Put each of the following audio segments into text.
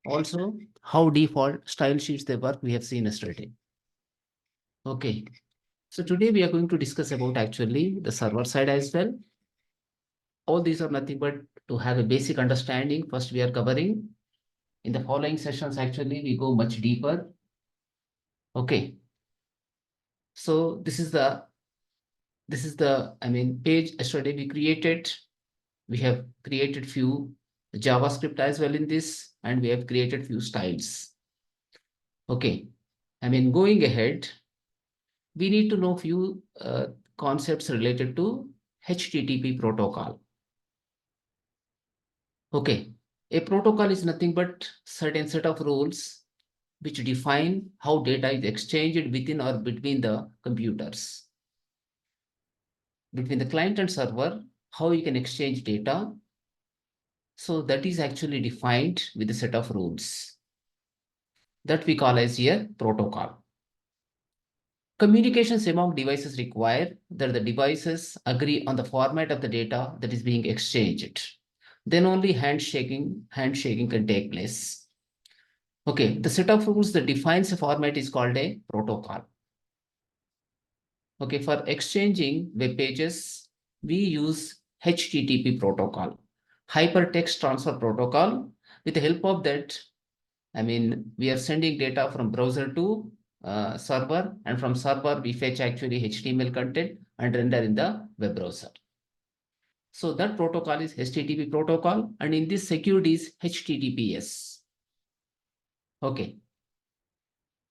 Also, how default style sheets they work, we have seen yesterday. Okay. So today we are going to discuss about actually the server side as well. All these are nothing but to have a basic understanding. First, we are covering. In the following sessions, actually, we go much deeper. Okay. So this is the page yesterday we created. We have created few JavaScript as well in this, and we have created few styles. Okay. Going ahead, we need to know few concepts related to HTTP protocol. Okay. A protocol is nothing but certain set of rules which define how data is exchanged within or between the computers. Between the client and server, how you can exchange data. So that is actually defined with a set of rules that we call as a protocol. Communications among devices require that the devices agree on the format of the data that is being exchanged. Then only handshaking can take place. Okay, the set of rules that defines a format is called a protocol. Okay, for exchanging web pages, we use HTTP protocol, hypertext transfer protocol. With the help of that, we are sending data from browser to server, and from server, we fetch actually HTML content and render in the web browser. So that protocol is HTTP protocol, and in this security is HTTPS. Okay.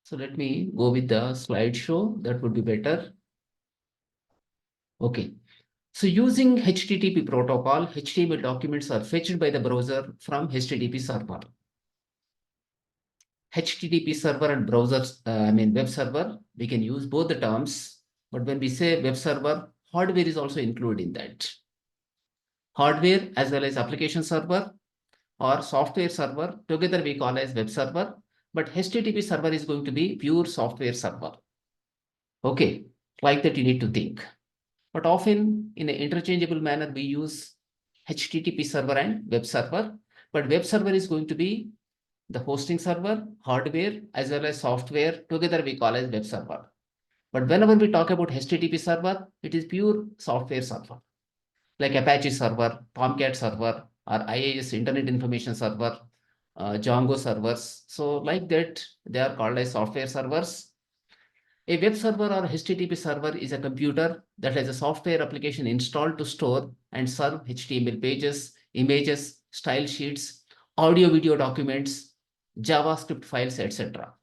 So let me go with the slideshow. That would be better. Okay. So using HTTP protocol, HTML documents are fetched by the browser from HTTP server. HTTP server and browsers, web server, we can use both the terms. But when we say web server, hardware is also included in that. Hardware as well as application server or software server, together we call as web server. But HTTP server is going to be pure software server. Okay, like that you need to think. But often in an interchangeable manner, we use HTTP server and web server. But web server is going to be the hosting server, hardware, as well as software. Together we call as web server. But whenever we talk about HTTP server, it is pure software server, like Apache server, Tomcat server, or IIS Internet Information Server, Django servers. So like that, they are called as software servers. A web server or HTTP server is a computer that has a software application installed to store and serve HTML pages, images, style sheets, audio video documents, JavaScript files, etc.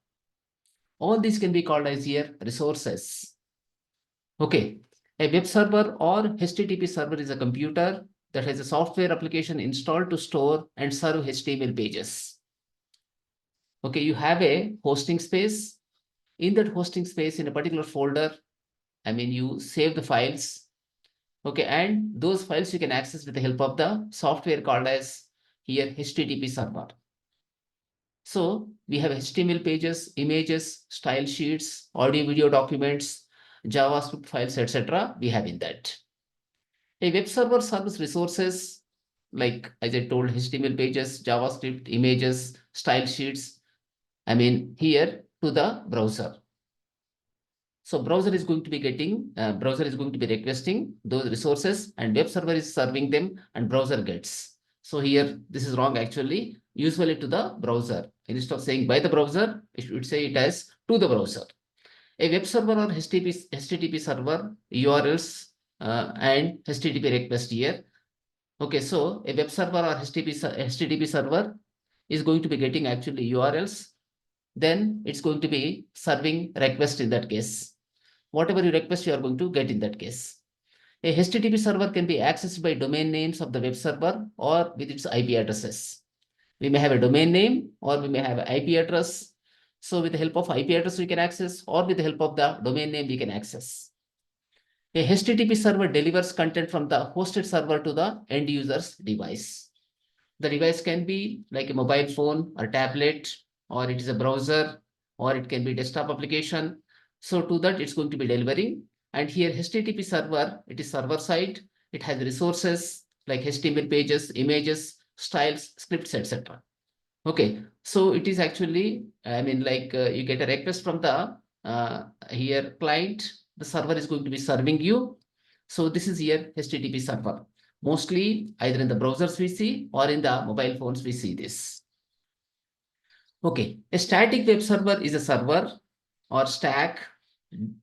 All these can be called as here resources. Okay, a web server or HTTP server is a computer that has a software application installed to store and serve HTML pages. Okay, you have a hosting space. In that hosting space, in a particular folder, you save the files. Okay, and those files you can access with the help of the software called as here HTTP server. So we have HTML pages, images, style sheets, audio video documents, JavaScript files, etc. we have in that. A web server serves resources like, as I told, HTML pages, JavaScript, images, style sheets, here to the browser. So browser is going to be requesting those resources, and web server is serving them, and browser gets. So here, this is wrong actually. Usually to the browser. Instead of saying by the browser, it should say it as to the browser. A web server or HTTP server URLs and HTTP request here. Okay, so a web server or HTTP server is going to be getting actually URLs. Then it's going to be serving request in that case. Whatever you request, you are going to get in that case. A HTTP server can be accessed by domain names of the web server or with its IP addresses. We may have a domain name or we may have an IP address. So with the help of IP address, we can access, or with the help of the domain name, we can access. A HTTP server delivers content from the hosted server to the end user's device. The device can be like a mobile phone or tablet, or it is a browser, or it can be desktop application. So to that, it's going to be delivering. And here HTTP server, it is server side. It has resources like HTML pages, images, styles, scripts, etc. Okay, so it is actually, I mean, like you get a request from the here client, the server is going to be serving you. So this is here HTTP server. Mostly either in the browsers we see or in the mobile phones we see this. Okay, a static web server is a server or stack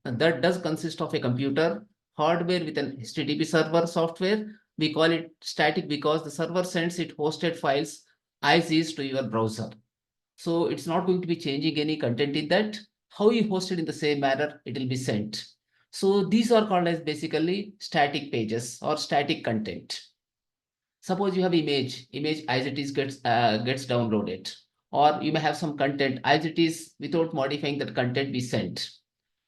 that does consist of a computer, hardware with an HTTP server software. We call it static because the server sends it hosted files as is to your browser. So it's not going to be changing any content in that. How you host it in the same manner, it will be sent. So these are called as basically static pages or static content. Suppose you have image as it is gets downloaded, or you may have some content as it is without modifying that content we sent.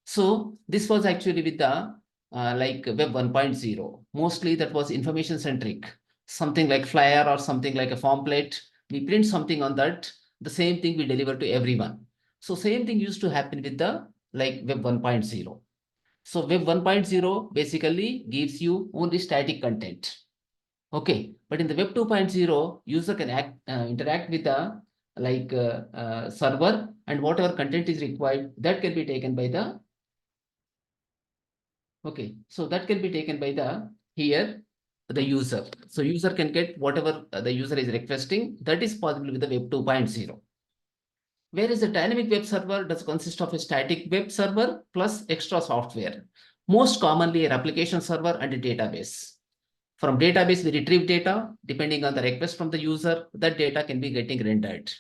So this was actually with the like Web 1.0. Mostly that was information centric, something like flyer or something like a form plate. We print something on that. The same thing we deliver to everyone. So same thing used to happen with the like Web 1.0. So Web 1.0 basically gives you only static content. Okay, but in the Web 2.0, user can interact with the like server, and whatever content is required that can be taken by the okay. So that can be taken by the here the user. So user can get whatever the user is requesting. That is possible with the Web 2.0. Whereas a dynamic web server does consist of a static web server plus extra software. Most commonly an application server and a database. From database, we retrieve data. Depending on the request from the user, that data can be getting rendered.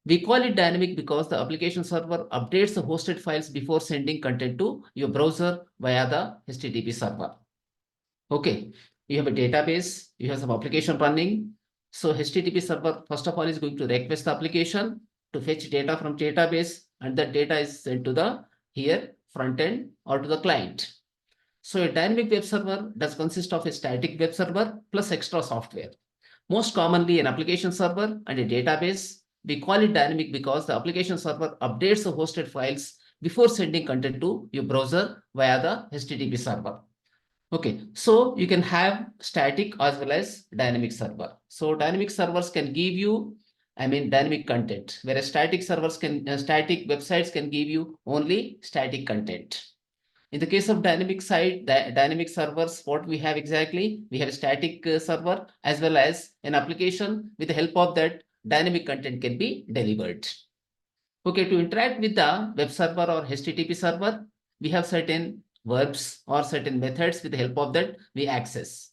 We call it dynamic because the application server updates the hosted files before sending content to your browser via the HTTP server. Okay, you have a database, you have some application running. So HTTP server, first of all, is going to request the application to fetch data from database, and that data is sent to the here front end or to the client. So a dynamic web server does consist of a static web server plus extra software. Most commonly an application server and a database. We call it dynamic because the application server updates the hosted files before sending content to your browser via the HTTP server. Okay, so you can have static as well as dynamic server. So dynamic servers can give you, I mean, dynamic content, whereas static servers can, static websites can give you only static content. In the case of dynamic side, dynamic servers, what we have exactly, we have a static server as well as an application. With the help of that, dynamic content can be delivered. Okay, to interact with the web server or HTTP server, we have certain verbs or certain methods. With the help of that, we access.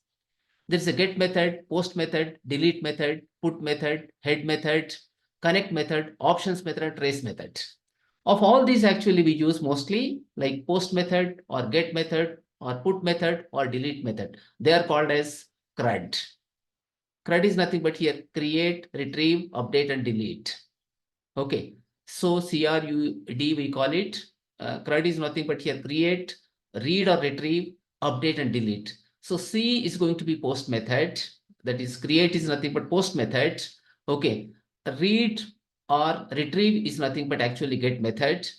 There's a get method, post method, delete method, put method, head method, connect method, options method, trace method. Of all these, actually, we use mostly like post method or get method or put method or delete method. They are called as CRUD. CRUD is nothing but here create, retrieve, update, and delete. Okay, so CRUD we call it. CRUD is nothing but here create, read or retrieve, update, and delete. So C is going to be post method. That is create is nothing but post method. Okay, read or retrieve is nothing but actually get method.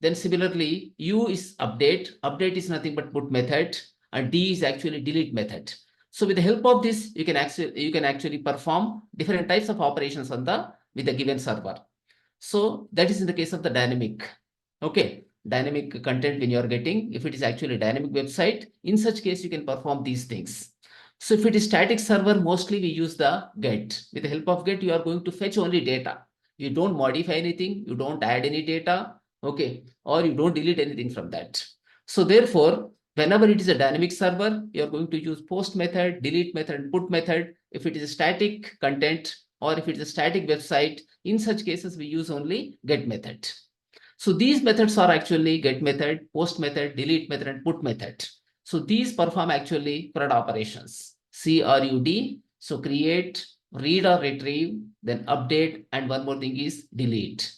Then similarly, U is update. Update is nothing but put method, and D is actually delete method. So with the help of this, you can actually perform different types of operations on the with the given server. So that is in the case of the dynamic. Okay, dynamic content when you are getting, if it is actually a dynamic website, in such case you can perform these things. So if it is static server, mostly we use the get. With the help of get, you are going to fetch only data. You don't modify anything, you don't add any data, okay, or you don't delete anything from that. So therefore, whenever it is a dynamic server, you are going to use post method, delete method, and put method. If it is a static content or if it is a static website, in such cases, we use only get method. So these methods are actually get method, post method, delete method, and put method. So these perform actually CRUD operations. CRUD, so create, read or retrieve, then update, and one more thing is delete.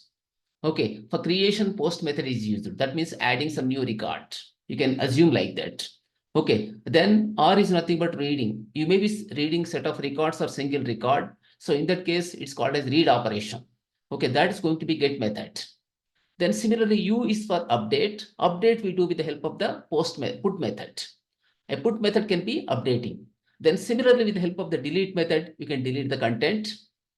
Okay, for creation, post method is used. That means adding some new record. You can assume like that. Okay, then R is nothing but reading. You may be reading set of records or single record. So in that case, it's called as read operation. Okay, that is going to be get method. Then similarly, U is for update. Update we do with the help of the put method. A put method can be updating. Then similarly, with the help of the delete method, we can delete the content.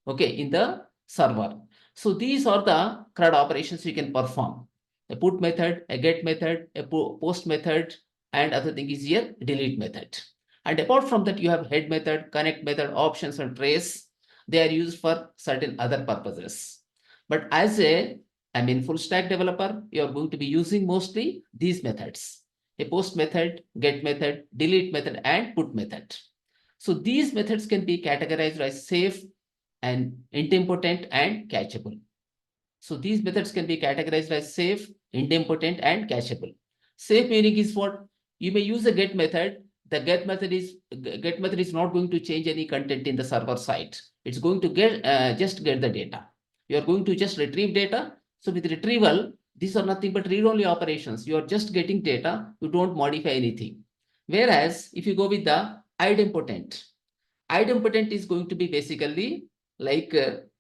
Okay, in the server. So these are the CRUD operations you can perform. A put method, a get method, a post method, and other thing is here delete method. And apart from that, you have head method, connect method, options, and trace. They are used for certain other purposes. But as a full stack developer, you are going to be using mostly these methods: a post method, get method, delete method, and put method. So these methods can be categorized as safe and idempotent and cacheable. So these methods can be categorized as safe, idempotent, and cacheable. Safe meaning is what? You may use a get method. The get method is not going to change any content in the server side. It's going to just get the data. You are going to just retrieve data. So with retrieval, these are nothing but read-only operations. You are just getting data. You don't modify anything. Whereas if you go with the idempotent, idempotent is going to be basically like,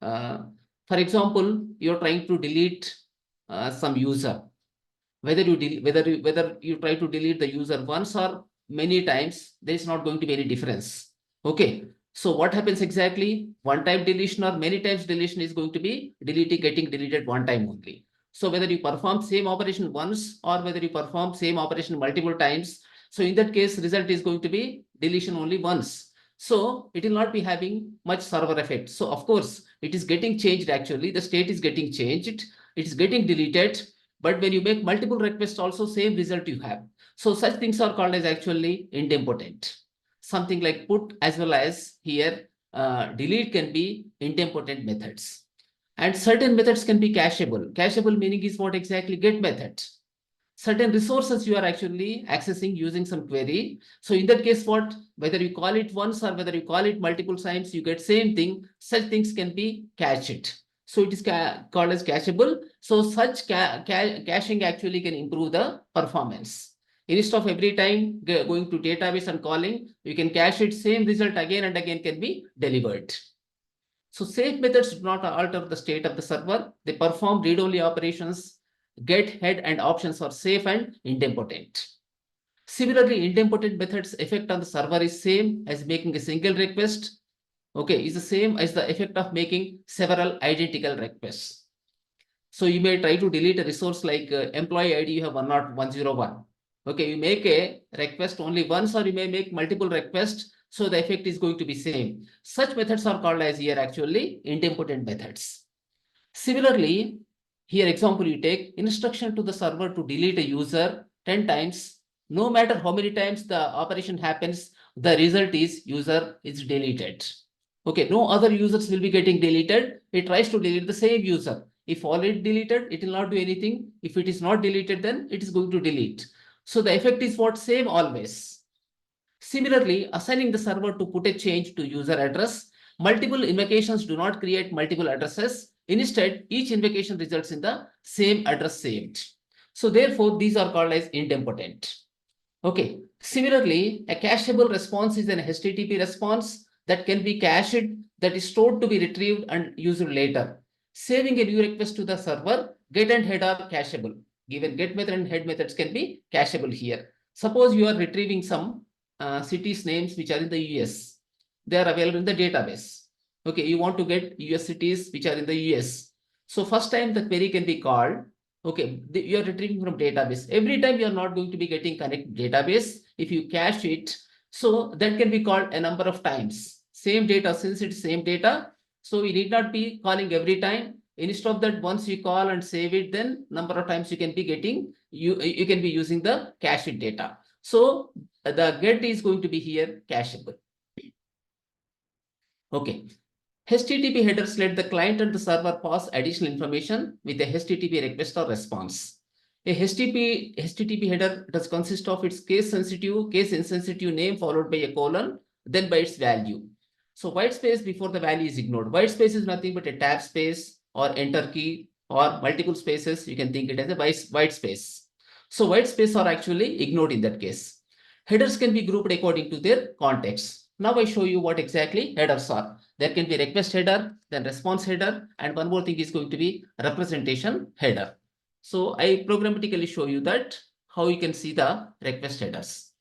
for example, you're trying to delete some user. Whether you try to delete the user once or many times, there is not going to be any difference. Okay. So what happens exactly? One time deletion or many times deletion is going to be getting deleted one time only. So whether you perform same operation once or whether you perform same operation multiple times, so in that case, result is going to be deletion only once. So it will not be having much server effect. So of course, it is getting changed actually. The state is getting changed. It is getting deleted. But when you make multiple requests, also same result you have. So such things are called as actually idempotent. Something like put as well as here delete can be idempotent methods. And certain methods can be cacheable. Cacheable meaning is what exactly? Get method. Certain resources you are actually accessing using some query. So in that case, what? Whether you call it once or whether you call it multiple times, you get same thing. Such things can be cached. So it is called as cacheable. So such caching actually can improve the performance. Instead of every time going to database and calling, you can cache it, same result again and again can be delivered. So safe methods do not alter the state of the server. They perform read-only operations. Get, head, and options are safe and idempotent. Similarly, idempotent methods effect on the server is same as making a single request. Okay, is the same as the effect of making several identical requests. So you may try to delete a resource like employee ID, you have 10101. Okay, you make a request only once or you may make multiple requests. So the effect is going to be same. Such methods are called as here actually idempotent methods. Similarly, here example you take instruction to the server to delete a user 10 times. No matter how many times the operation happens, the result is user is deleted. Okay, no other users will be getting deleted. It tries to delete the same user. If already deleted, it will not do anything. If it is not deleted, then it is going to delete. So the effect is what? Same always. Similarly, assigning the server to put a change to user address. Multiple invocations do not create multiple addresses. Instead, each invocation results in the same address saved. So therefore, these are called as idempotent. Okay. Similarly, a cacheable response is an HTTP response that can be cached, that is stored to be retrieved and used later. Saving a new request to the server, get and head are cacheable. Given get method and head methods can be cacheable here. Suppose you are retrieving some cities names which are in the US. They are available in the database. Okay, you want to get US cities which are in the US. So first time the query can be called. Okay, you are retrieving from database. Every time you are not going to be getting connect database. If you cache it, so that can be called a number of times. Same data, since it's same data, so we need not be calling every time. Instead of that, once you call and save it, then number of times you can be getting, you can be using the cached data. So the get is going to be here cacheable. Okay. HTTP headers let the client and the server pass additional information with a HTTP request or response. A HTTP header does consist of its case insensitive name followed by a colon, then by its value. So white space before the value is ignored. White space is nothing but a tab space or enter key or multiple spaces. You can think it as a white space. So white space are actually ignored in that case. Headers can be grouped according to their context. Now I show you what exactly headers are. There can be request header, then response header, and one more thing is going to be representation header. So I programmatically show you that how you can see the request headers.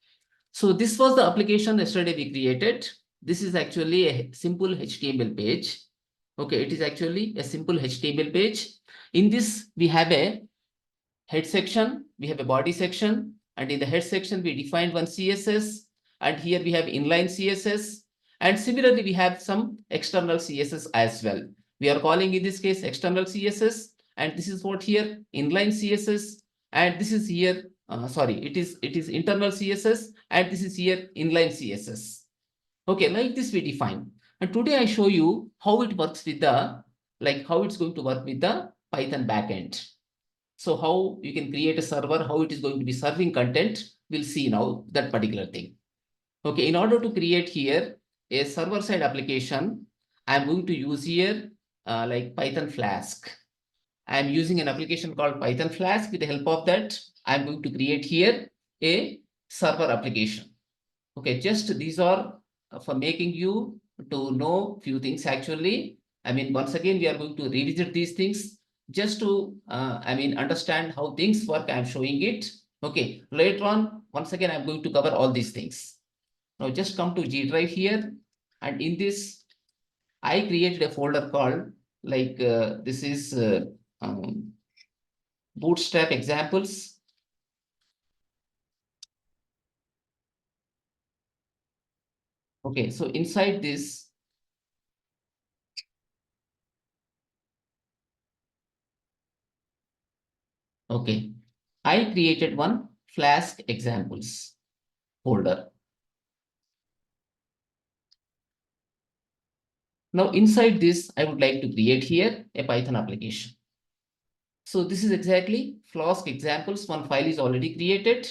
So this was the application yesterday we created. This is actually a simple HTML page. Okay, it is actually a simple HTML page. In this, we have a head section, we have a body section, and in the head section, we defined one CSS, and here we have inline CSS, and similarly, we have some external CSS as well. We are calling in this case external CSS, and this is what here inline CSS, and this is here, it is internal CSS, and this is here inline CSS. Okay, like this we define. And today I show you how it works with the, like how it's going to work with the Python backend. So how you can create a server, how it is going to be serving content, we'll see now that particular thing. Okay, in order to create here a server-side application, I'm going to use here like Python Flask. I'm using an application called Python Flask. With the help of that, I'm going to create here a server application. Okay, just these are for making you to know few things actually. I mean, once again, we are going to revisit these things just to, understand how things work. I'm showing it. Okay, later on, once again, I'm going to cover all these things. Now just come to G Drive here. And in this, I created a folder called like this is Bootstrap examples. Okay, so inside this, okay, I created one Flask examples folder. Now inside this, I would like to create here a Python application. So this is exactly Flask examples. One file is already created.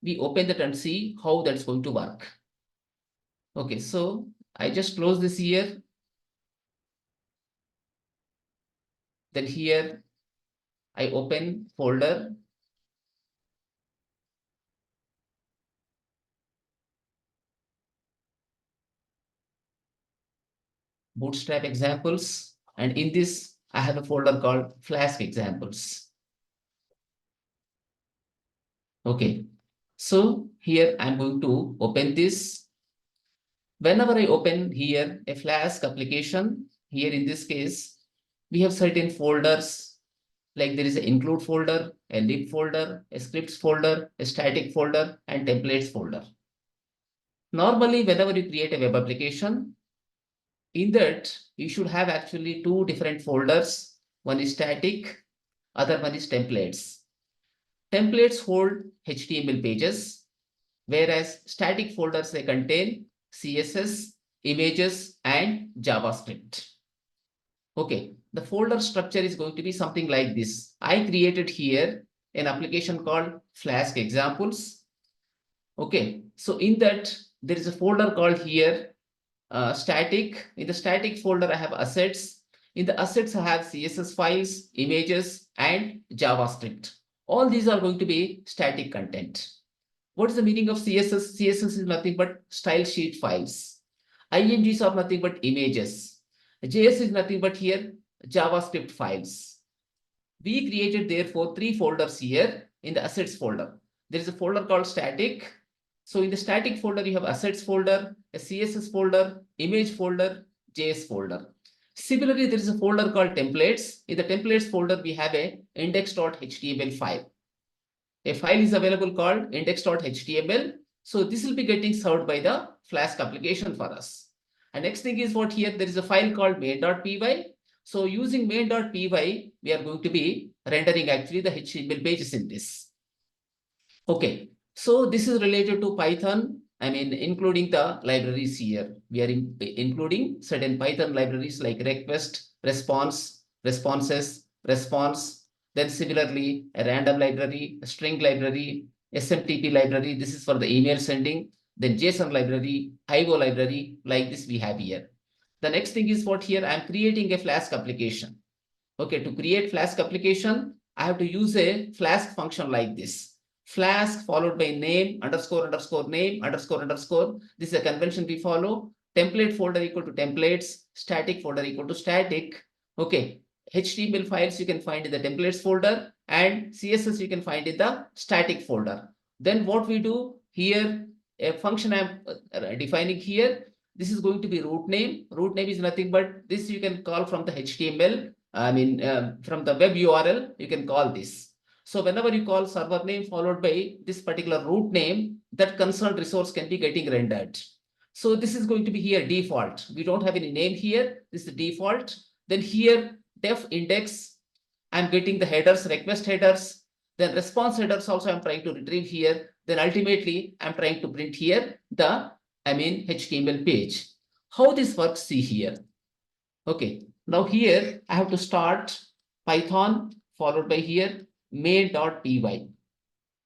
We open that and see how that's going to work. Okay, so I just close this here. Then here I open folder. Bootstrap examples. And in this, I have a folder called Flask examples. Okay, so here I'm going to open this. Whenever I open here a Flask application, here in this case, we have certain folders, like there is an include folder, a lib folder, a scripts folder, a static folder, and templates folder. Normally, whenever you create a web application, in that you should have actually two different folders. One is static, other one is templates. Templates hold HTML pages, whereas static folders, they contain CSS, images, and JavaScript. Okay, the folder structure is going to be something like this. I created here an application called Flask examples. Okay, so in that there is a folder called here static. In the static folder, I have assets. In the assets, I have CSS files, images, and JavaScript. All these are going to be static content. What is the meaning of CSS? CSS is nothing but style sheet files. IMGs are nothing but images. JS is nothing but here JavaScript files. We created therefore three folders here in the assets folder. There is a folder called static. So in the static folder, you have assets folder, a CSS folder, image folder, JS folder. Similarly, there is a folder called templates. In the templates folder, we have a index.html file. A file is available called index.html. So this will be getting served by the Flask application for us. And next thing is what here, there is a file called main.py. So using main.py, we are going to be rendering actually the HTML pages in this. Okay, so this is related to Python. I mean, including the libraries here. We are including certain Python libraries like request, response, responses, response. Then similarly, a random library, a string library, SMTP library. This is for the email sending. Then JSON library, IO library, like this we have here. The next thing is what here, I'm creating a Flask application. Okay, to create Flask application, I have to use a Flask function like this. Flask followed by name, underscore, underscore, name, underscore, underscore. This is a convention we follow. Template folder equal to templates, static folder equal to static. Okay, HTML files you can find in the templates folder and CSS you can find in the static folder. Then what we do here, a function I'm defining here. This is going to be root name. Root name is nothing but this you can call from the HTML. From the web URL, you can call this. So whenever you call server name followed by this particular root name, that concerned resource can be getting rendered. So this is going to be here default. We don't have any name here. This is the default. Then here def index, I'm getting the headers, request headers. Then response headers also I'm trying to retrieve here. Then ultimately I'm trying to print here the HTML page. How this works, see here. Okay, now here I have to start Python followed by here main.py.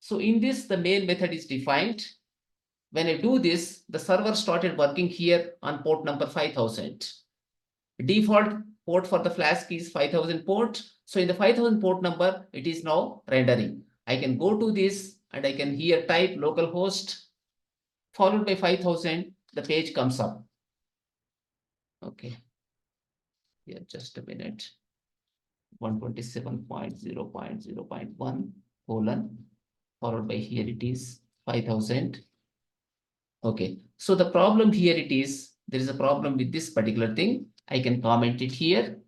So in this, the main method is defined. When I do this, the server started working here on port number 5000. Default port for the Flask is 5000 port. So in the 5000 port number, it is now rendering. I can go to this and I can here type localhost followed by 5000. The page comes up. Okay. Here, just a minute. 127.0.0.1 colon followed by here it is 5000. Okay, so the problem here it is, there is a problem with this particular thing. I can comment it here.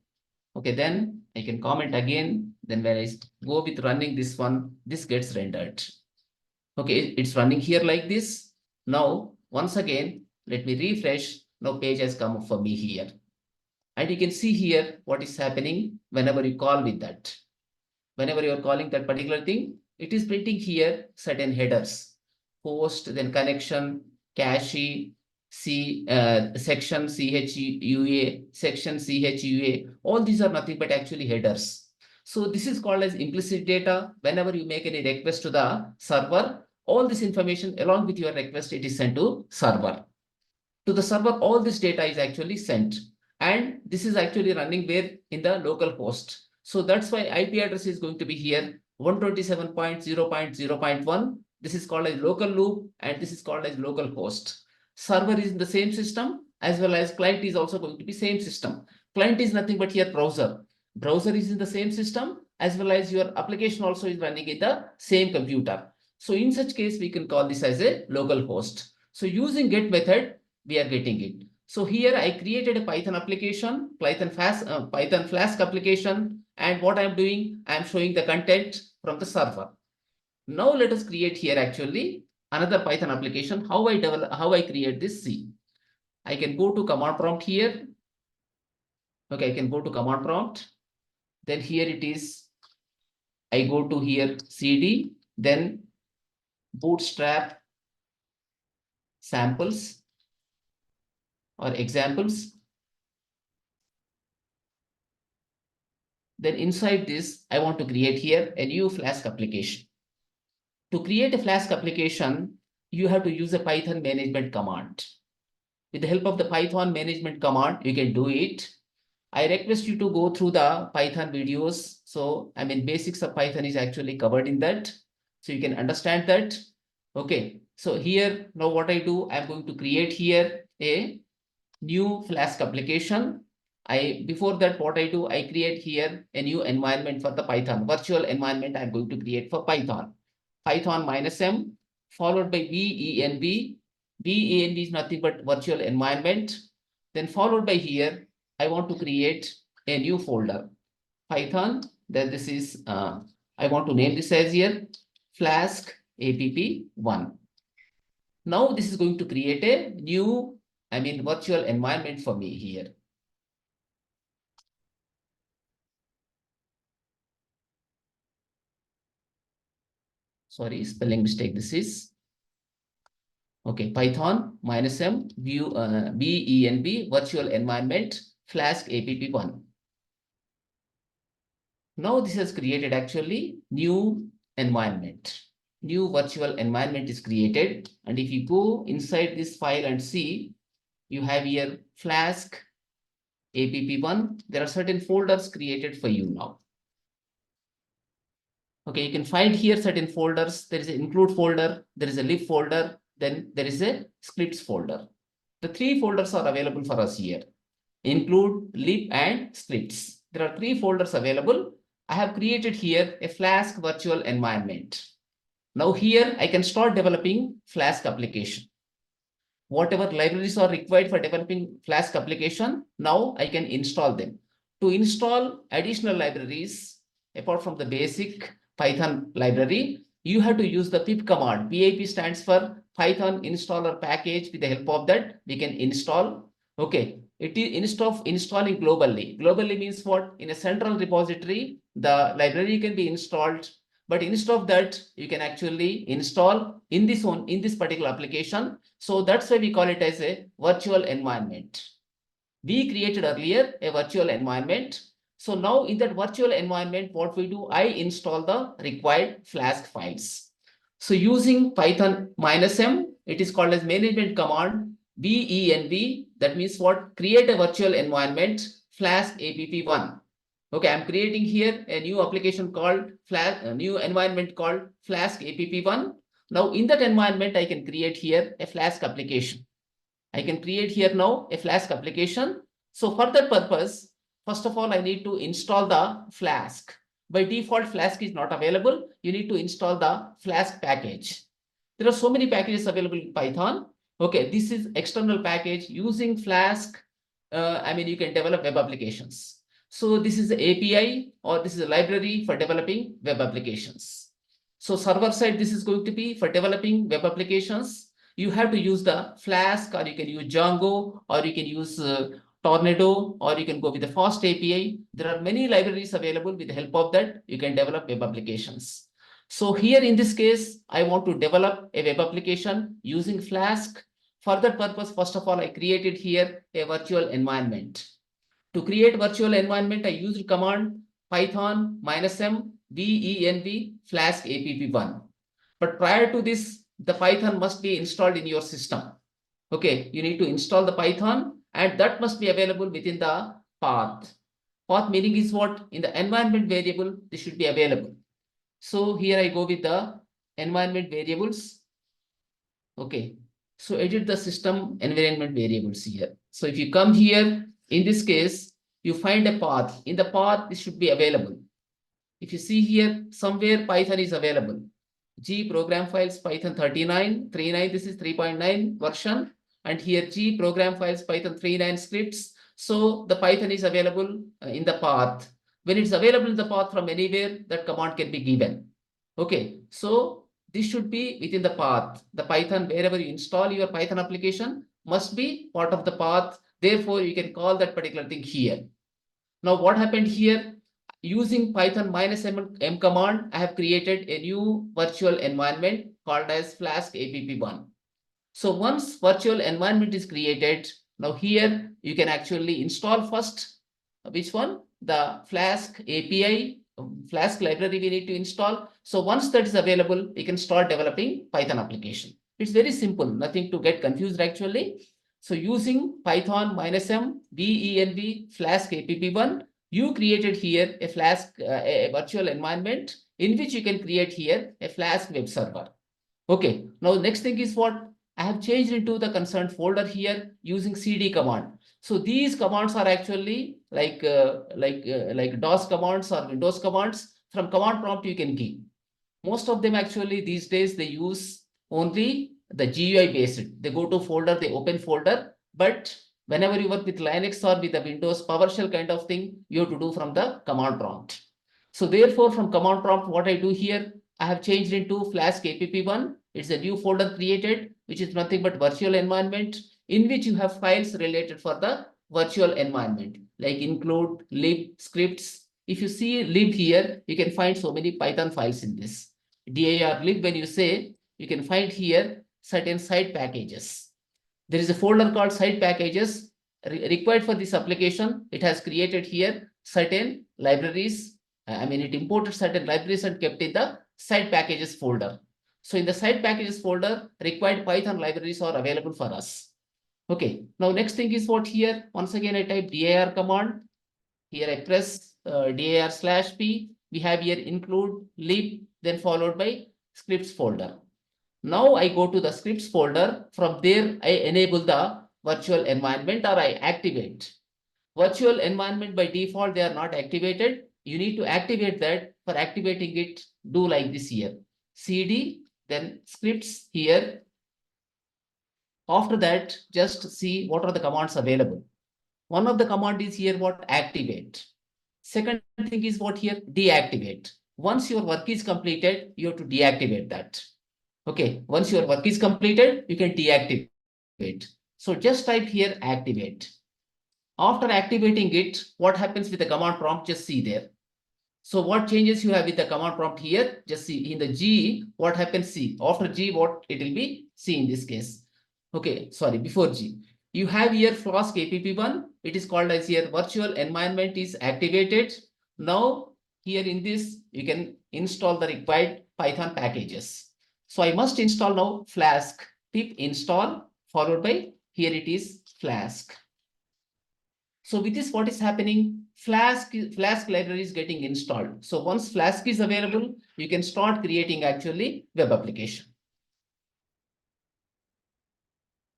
Okay, then I can comment again. Then when I go with running this one, this gets rendered. Okay, it's running here like this. Now, once again, let me refresh. Now page has come up for me here. And you can see here what is happening whenever you call with that. Whenever you are calling that particular thing, it is printing here certain headers. Host, then connection, cache, section CHUA, section CHUA. All these are nothing but actually headers. So this is called as implicit data. Whenever you make any request to the server, all this information along with your request, it is sent to server. To the server, all this data is actually sent. And this is actually running where in the local host. So that's why IP address is going to be here 127.0.0.1. This is called as local loop and this is called as local host. Server is in the same system as well as client is also going to be same system. Client is nothing but here browser. Browser is in the same system as well as your application also is running in the same computer. So in such case, we can call this as a local host. So using get method, we are getting it. So here I created a Python application, Python Flask application. And what I'm doing, I'm showing the content from the server. Now let us create here actually another Python application. How I create this, see. I can go to command prompt here. Okay, I can go to command prompt. Then here it is. I go to here CD, then bootstrap samples or examples. Then inside this, I want to create here a new Flask application. To create a Flask application, you have to use a Python management command. With the help of the Python management command, you can do it. I request you to go through the Python videos. So, basics of Python is actually covered in that. So you can understand that. Okay. So here, now what I do, I'm going to create here a new Flask application. Before that, what I do, I create here a new environment for the Python, virtual environment I'm going to create for Python. Python -m followed by venv. Venv is nothing but virtual environment. Then followed by here, I want to create a new folder. Python, then this is, I want to name this as here, Flask app1. Now this is going to create a new, virtual environment for me here. Sorry, spelling mistake. This is okay. Python -m venv virtual environment Flask app1. Now this has created actually new environment. New virtual environment is created. And if you go inside this file and see, you have here Flask app1. There are certain folders created for you now. Okay, you can find here certain folders. There is an include folder, there is a lib folder, then there is a scripts folder. The three folders are available for us here. Include, lib, and scripts. There are three folders available. I have created here a Flask virtual environment. Now here I can start developing Flask application. whatever libraries are required for developing Flask application, now I can install them. To install additional libraries, apart from the basic Python library, you have to use the pip command. pip stands for Python installer package. With the help of that, we can install. Okay, it is instead of installing globally. Globally means what? In a central repository, the library can be installed, but instead of that, you can actually install in this one, in this particular application. So that's why we call it as a virtual environment. We created earlier a virtual environment. So now in that virtual environment, what we do, I install the required Flask files. So using Python -m, it is called as management command, venv. That means what? Create a virtual environment, Flask app1. Okay, I'm creating here a new application called a new environment called Flask app1. Now in that environment, I can create here a Flask application. I can create here now a Flask application. So for that purpose, first of all, I need to install the Flask. By default, Flask is not available. You need to install the Flask package. There are so many packages available in Python. Okay, this is external package using Flask. You can develop web applications. So this is the API or this is a library for developing web applications. So server side, this is going to be for developing web applications. You have to use the Flask, or you can use Django, or you can use Tornado, or you can go with the Fast API. There are many libraries available. With the help of that, you can develop web applications. So here in this case, I want to develop a web application using Flask. For that purpose, first of all, I created here a virtual environment. To create virtual environment, I used command Python -m venv Flask app1. But prior to this, the Python must be installed in your system. Okay, you need to install the Python, and that must be available within the path. Path meaning is what? In the environment variable, this should be available. So here I go with the environment variables. Okay, so edit the system environment variables here. So if you come here, in this case, you find a path. In the path, this should be available. If you see here, somewhere Python is available. G program files Python 39, this is 3.9 version. And here G program files Python 39 scripts. So the Python is available in the path. When it's available in the path from anywhere, that command can be given. Okay, so this should be within the path. The Python, wherever you install your Python application, must be part of the path. Therefore, you can call that particular thing here. Now, what happened here? Using Python -m command, I have created a new virtual environment called as Flask app1. So once virtual environment is created, now here you can actually install first. Which one? The Flask API, Flask library we need to install. So once that is available, we can start developing Python application. It's very simple, nothing to get confused actually. So using Python -m venv Flask app1, you created here a Flask, a virtual environment in which you can create here a Flask web server. Okay, now next thing is what? I have changed into the concerned folder here using cd command. So these commands are actually like DOS commands or Windows commands. From command prompt you can give. Most of them actually these days they use only the GUI based. They go to folder, they open folder. But whenever you work with Linux or with the Windows PowerShell kind of thing, you have to do from the command prompt. So therefore, from command prompt, what I do here, I have changed into Flask app1. It's a new folder created, which is nothing but virtual environment, in which you have files related for the virtual environment, like include, lib, scripts. If you see lib here, you can find so many Python files in this. dir lib, when you say, you can find here certain side packages. There is a folder called side packages required for this application. It has created here certain libraries. It imported certain libraries and kept in the side packages folder. So in the side packages folder, required Python libraries are available for us. Okay, now next thing is what here? Once again, I type dir command. Here I press dir/p. We have here include, lib, then followed by scripts folder. Now I go to the scripts folder. From there, I enable the virtual environment or I activate. Virtual environment by default, they are not activated. You need to activate that. For activating it, do like this here. cd, then scripts here. After that, just see what are the commands available. One of the command is here what activate. Second thing is what here deactivate. Once your work is completed, you have to deactivate that. Okay, once your work is completed, you can deactivate. So just type here activate. After activating it, what happens with the command prompt? Just see there. So what changes you have with the command prompt here? Just see in the G, what happens? See after G, what it will be? C in this case. Okay, sorry, before G. You have here Flask app1. It is called as here virtual environment is activated. Now here in this, you can install the required Python packages. So I must install now Flask. Pip install followed by here it is Flask. So with this, what is happening? Flask library is getting installed. So once Flask is available, you can start creating actually web application.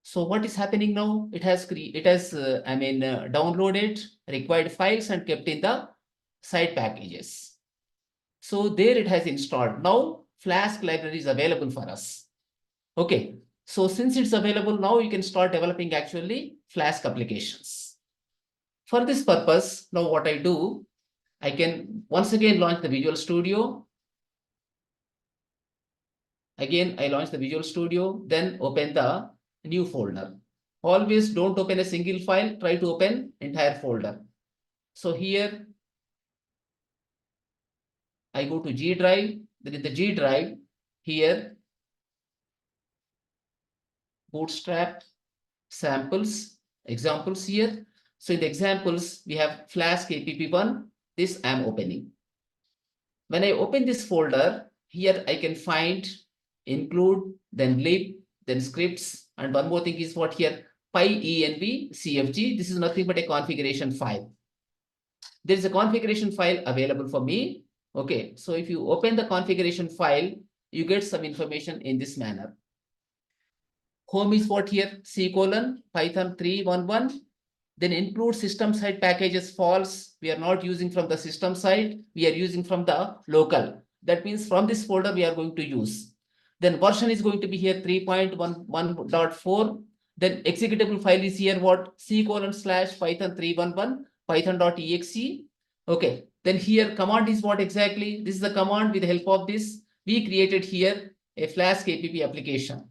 So what is happening now? It has downloaded required files and kept in the side packages. So there it has installed. Now Flask library is available for us. Okay. So since it's available now, you can start developing actually Flask applications. For this purpose, now what I do, I can once again launch the Visual Studio. Again, I launch the Visual Studio, then open the new folder. Always don't open a single file, try to open entire folder. So here, I go to G drive, then in the G drive, here, Bootstrap, samples, examples here. So in the examples, we have Flask app1, this I'm opening. When I open this folder, here I can find include, then lib, then scripts, and one more thing is what here, pyenv cfg. This is nothing but a configuration file. There is a configuration file available for me. Okay, so if you open the configuration file, you get some information in this manner. Home is what here, Python 3.11. Then include system side packages false. We are not using from the system side. We are using from the local. That means from this folder we are going to use. Then version is going to be here 3.11.4. Then executable file is here what? C:/Python 3.11 python.exe. Okay. Then here command is what exactly? This is the command. With the help of this, we created here a Flask app application.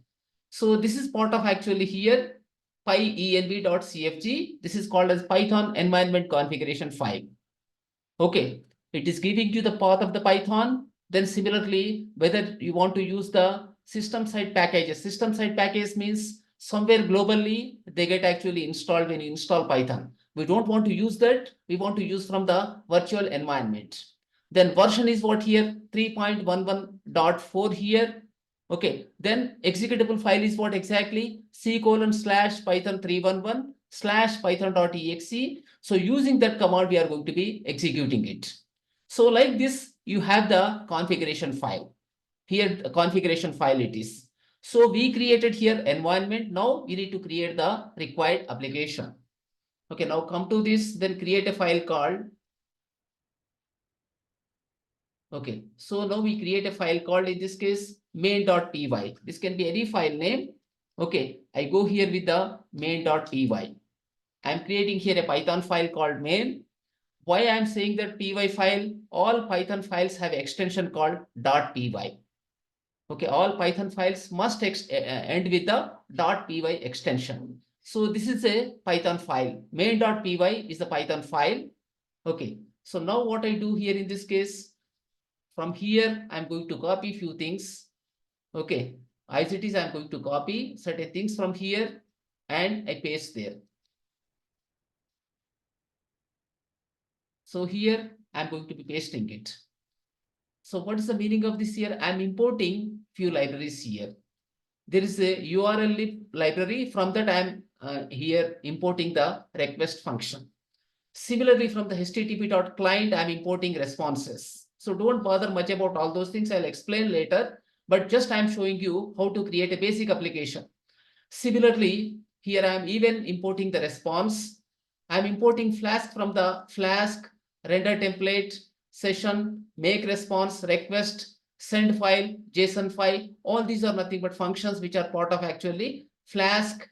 So this is part of actually here pyenv.cfg. This is called as Python environment configuration file. Okay, it is giving you the path of the Python. Then similarly, whether you want to use the system side packages. System side package means somewhere globally they get actually installed when you install Python. We don't want to use that. We want to use from the virtual environment. Then version is what here 3.11.4 here. Okay, then executable file is what exactly? C:/Python 3.11 python.exe. So using that command, we are going to be executing it. So like this, you have the configuration file. Here, the configuration file it is. So we created here environment. Now we need to create the required application. Okay, now come to this, then create a file called. Okay, so now we create a file called in this case main.py. This can be any file name. Okay, I go here with the main.py. I'm creating here a Python file called main. Why I'm saying that py file? All Python files have extension called .py. Okay, all Python files must end with the .py extension. So this is a Python file. Main.py is the Python file. Okay, so now what I do here in this case, from here, I'm going to copy few things. Okay, as it is, I'm going to copy certain things from here and I paste there. So here, I'm going to be pasting it. So what is the meaning of this here? I'm importing few libraries here. There is a URL library. From that, I'm here importing the request function. Similarly, from the http.client, I'm importing responses. So don't bother much about all those things. I'll explain later, but just I'm showing you how to create a basic application. Similarly, here I'm even importing the response. I'm importing Flask from the Flask render template, session, make response, request, send file, JSON file. All these are nothing but functions which are part of actually Flask,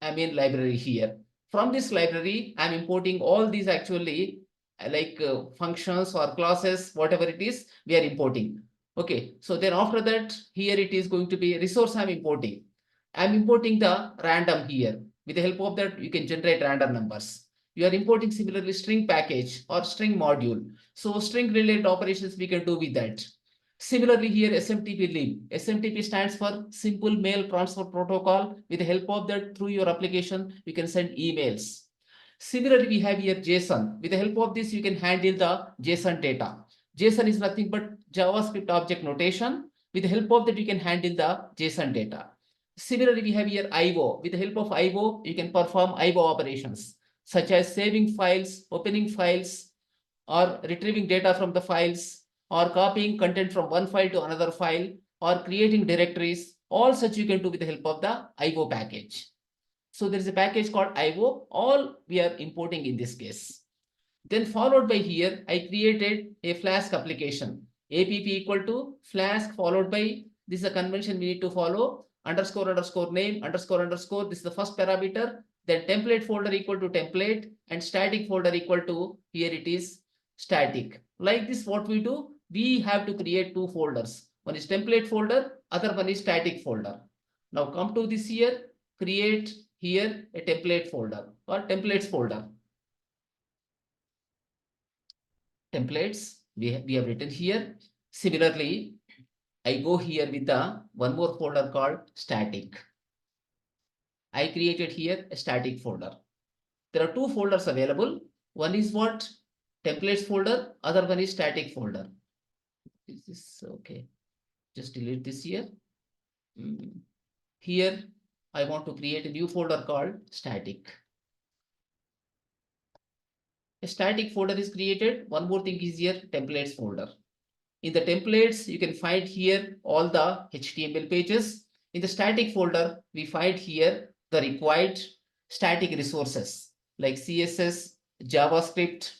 library here. From this library, I'm importing all these actually like functions or classes, whatever it is, we are importing. Okay, so then after that, here it is going to be resource I'm importing. I'm importing the random here. With the help of that, you can generate random numbers. You are importing similarly string package or string module. So string related operations we can do with that. Similarly, here SMTP lib. SMTP stands for Simple Mail Transfer Protocol. With the help of that, through your application, you can send emails. Similarly, we have here JSON. With the help of this, you can handle the JSON data. JSON is nothing but JavaScript object notation. With the help of that, you can handle the JSON data. Similarly, we have here IO. With the help of IO, you can perform IO operations such as saving files, opening files, or retrieving data from the files, or copying content from one file to another file, or creating directories. All such you can do with the help of the IO package. So there is a package called IO. All we are importing in this case. Then followed by here, I created a Flask application. app equal to Flask followed by, this is a convention we need to follow, underscore underscore name underscore underscore. This is the first parameter. Then template folder equal to template and static folder equal to, here it is static. Like this, what we do, we have to create two folders. One is template folder, other one is static folder. Now come to this here, create here a template folder or templates folder. Templates we have written here. Similarly, I go here with the one more folder called static. I created here a static folder. There are two folders available. One is what? Templates folder, other one is static folder. Is this okay? Just delete this here. Here, I want to create a new folder called static. A static folder is created. One more thing is here, templates folder. In the templates, you can find here all the HTML pages. In the static folder, we find here the required static resources like CSS, JavaScript,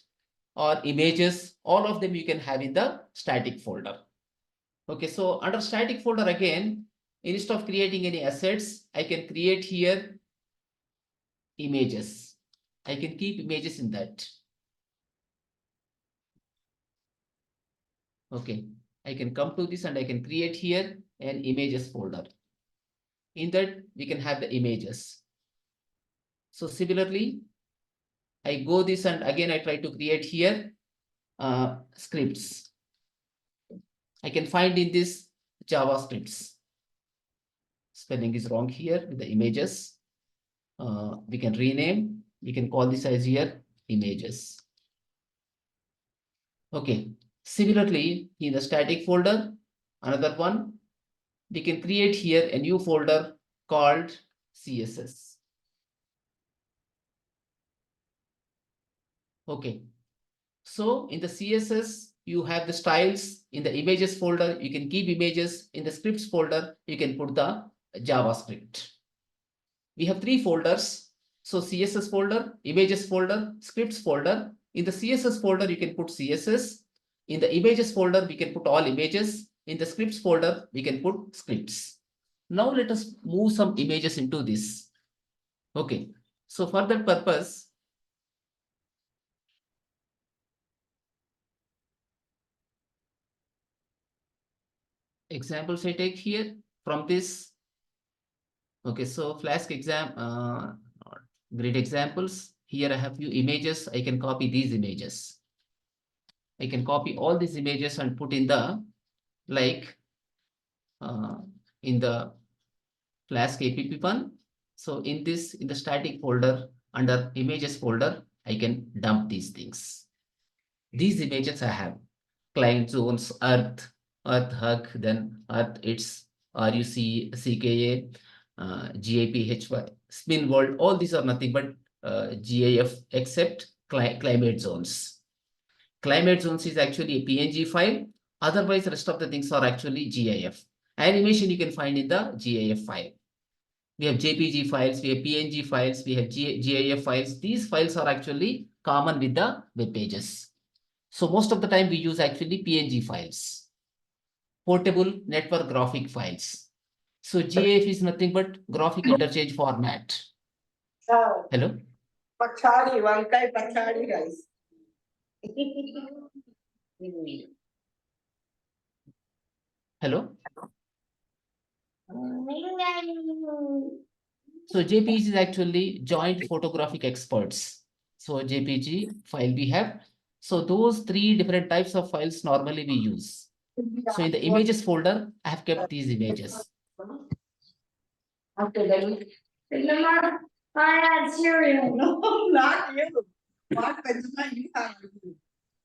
or images. All of them you can have in the static folder. Okay, so under static folder again, instead of creating any assets, I can create here images. I can keep images in that. Okay, I can come to this and I can create here an images folder. In that, we can have the images. So similarly, I go this and again I try to create here scripts. I can find in this JavaScripts. Spelling is wrong here with the images. We can rename. We can call this as here images. Okay. Similarly, in the static folder, another one, we can create here a new folder called CSS. Okay. So in the CSS, you have the styles. In the images folder, you can keep images. In the scripts folder, you can put the JavaScript. We have three folders. So CSS folder, images folder, scripts folder. In the CSS folder, you can put CSS. In the images folder, we can put all images. In the scripts folder, we can put scripts. Now let us move some images into this. Okay. So for that purpose, examples I take here from this. Okay, so Flask great examples. Here I have few images. I can copy these images. I can copy all these images and put in the in the Flask app1. So in the static folder under images folder, I can dump these things. These images I have client zones, earth hug, then earth, it's RUC, CKA, GAPHY, spin world. All these are nothing but GIF except climate zones. Climate zones is actually a PNG file. Otherwise, the rest of the things are actually GIF. Animation you can find in the GIF file. We have JPG files, we have PNG files, we have GIF files. These files are actually common with the web pages. So most of the time we use actually PNG files, portable network graphic files. So GIF is nothing but graphic interchange format. Hello? Pachadi, vankai pachadi rice. Hello? So JPG is actually joint photographic experts. So JPG file we have. So those three different types of files normally we use. So in the images folder, I have kept these images. After that, remember, I had cereal. No, not you. What Benjamin you have?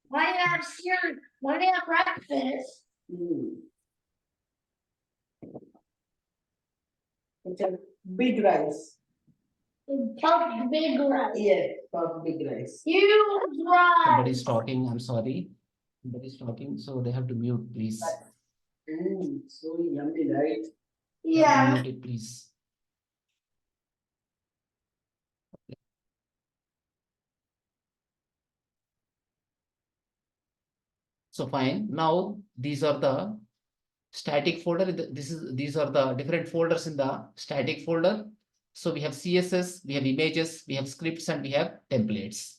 Why do you have cereal? Why do you have breakfast? It's a big rice. Puffed big rice. Yes, puffed big rice. Huge rice. Somebody's talking, I'm sorry. Somebody's talking, so they have to mute, please. So yummy, right? Yeah. Mute it, please. So fine. Now these are the static folder. These are the different folders in the static folder. So we have CSS, we have images, we have scripts, and we have templates.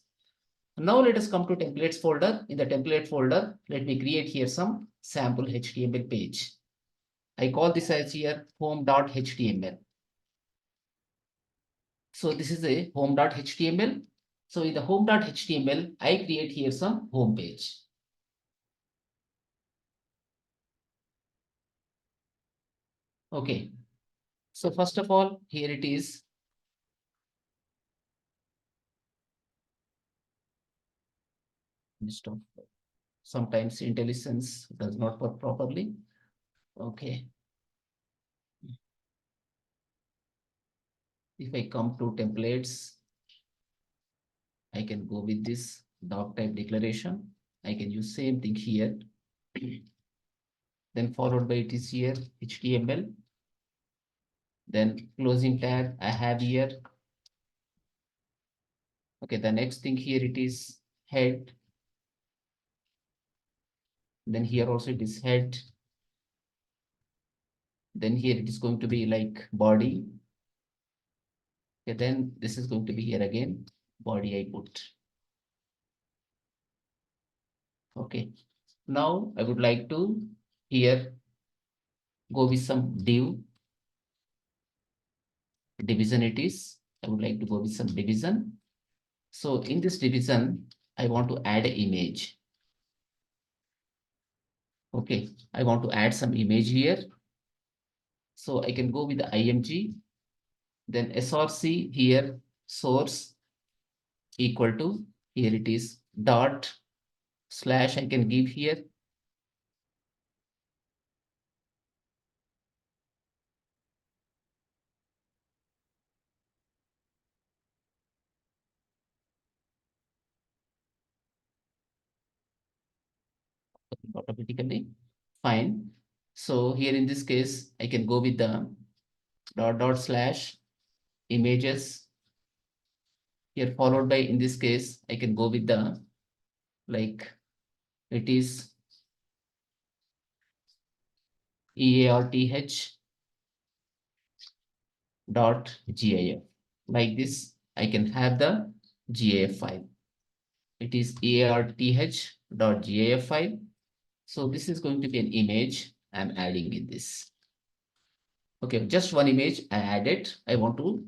Now let us come to templates folder. In the template folder, let me create here some sample HTML page. I call this as here home.html. So this is a home.html. So in the home.html, I create here some home page. Okay. So first of all, here it is. Sometimes IntelliSense does not work properly. Okay. If I come to templates, I can go with this doc type declaration. I can use same thing here. Then followed by it is here HTML. Then closing tag I have here. Okay, the next thing here it is head. Then here also it is head. Then here it is going to be like body. Okay, then this is going to be here again, body I put. Okay, now I would like to here go with some division it is. I would like to go with some division. So in this division, I want to add an image. Okay, I want to add some image here. So I can go with the img, then src here, source equal to, here it is dot slash I can give here. Automatically, fine. So here in this case, I can go with the dot slash images. Here followed by, in this case, I can go with the, like, it is EARTH dot GIF. Like this, I can have the GIF file. It is EARTH dot GIF file. So this is going to be an image I'm adding in this. Okay, just one image I added. I want to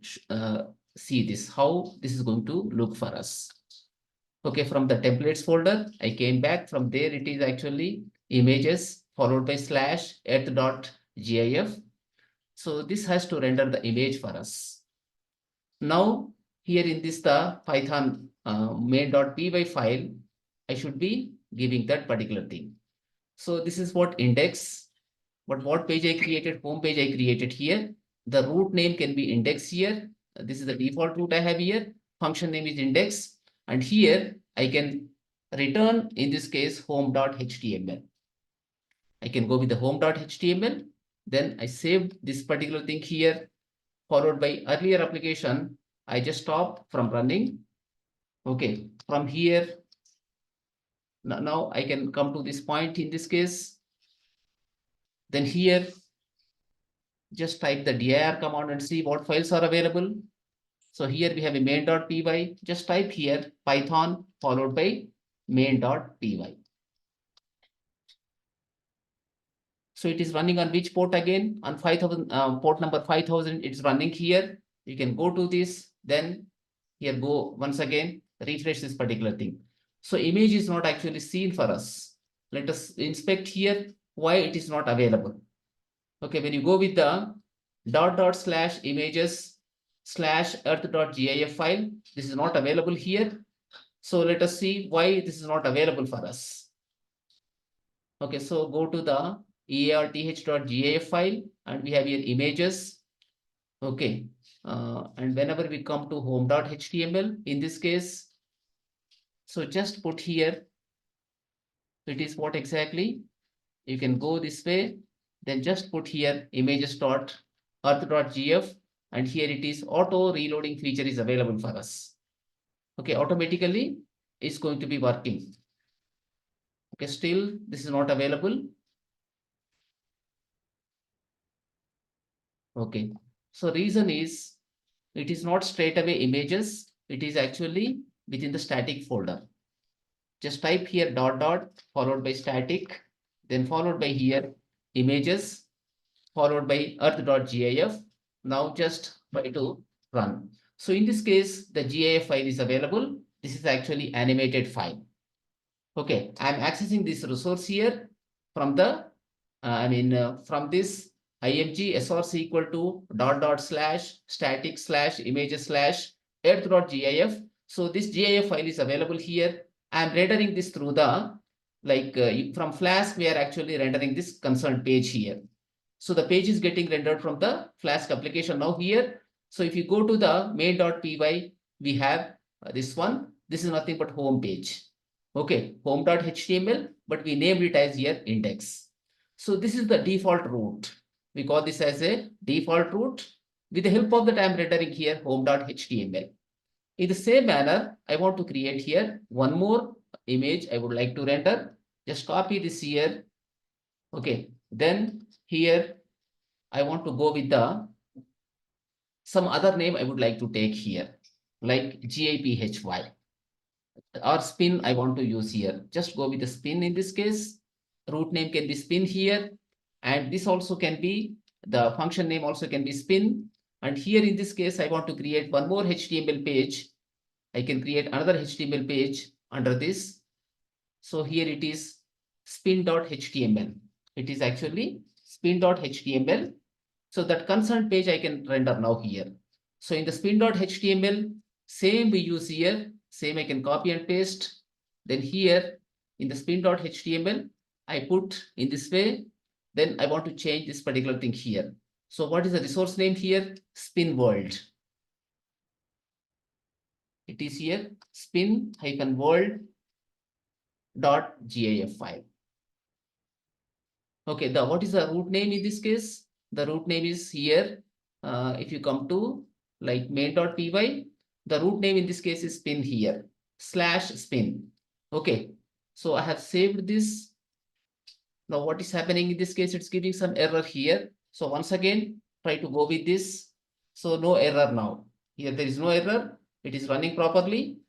see this, how this is going to look for us. Okay, from the templates folder, I came back. From there, it is actually images followed by slash @.gif. So this has to render the image for us. Now, here in this, the Python main.py file, I should be giving that particular thing. So this is what index, but what page I created, home page I created here. The root name can be index here. This is the default root I have here. Function name is index. And here I can return, in this case, home.html. I can go with the home.html. Then I saved this particular thing here, followed by earlier application. I just stop from running. Okay, from here, now I can come to this point in this case. Then here, just type the dir command and see what files are available. So here we have a main.py. Just type here Python followed by main.py. So it is running on which port again? On 5000, port number 5000. It's running here. You can go to this, then here go once again, refresh this particular thing. So image is not actually seen for us. Let us inspect here why it is not available. Okay, when you go with the /images/earth.gif file, this is not available here. So let us see why this is not available for us. Okay, so go to the earth.gif file and we have here images. Okay, and whenever we come to home.html, in this case, so just put here, it is what exactly? You can go this way, then just put here images.earth.gif, and here it is auto reloading feature is available for us. Okay, automatically it's going to be working. Okay, still this is not available. Okay, so reason is it is not straight away images, it is actually within the static folder. Just type here dot dot followed by static, then followed by here images, followed by earth.gif. Now just try to run. So in this case, the GIF file is available. This is actually animated file. Okay, I'm accessing this resource here from the, from this img src equal to dot dot slash static slash images slash earth.gif. So this GIF file is available here. I'm rendering this through the, from Flask, we are actually rendering this concerned page here. So the page is getting rendered from the Flask application now here. So if you go to the main.py, we have this one. This is nothing but home page. Okay, home.html, but we named it as here index. So this is the default route. We call this as a default route. With the help of that, I'm rendering here home.html. In the same manner, I want to create here one more image I would like to render. Just copy this here. Okay, then here I want to go with the some other name I would like to take here, like GIPHY or spin I want to use here. Just go with the spin in this case. Root name can be spin here, and this also can be, the function name also can be spin. And here in this case, I want to create one more HTML page. I can create another HTML page under this. So here it is spin.html. It is actually spin.html. So that concerned page I can render now here. So in the spin.html, same we use here, same I can copy and paste. Then here in the spin.html, I put in this way. Then I want to change this particular thing here. So what is the resource name here? Spin world. It is here spin-world.gif file. Okay, what is the root name in this case? The root name is here. If you come to like main.py, the root name in this case is spin here, /spin. Okay, so I have saved this. Now what is happening in this case? It's giving some error here. So once again, try to go with this. So no error now. Here there is no error. It is running properly.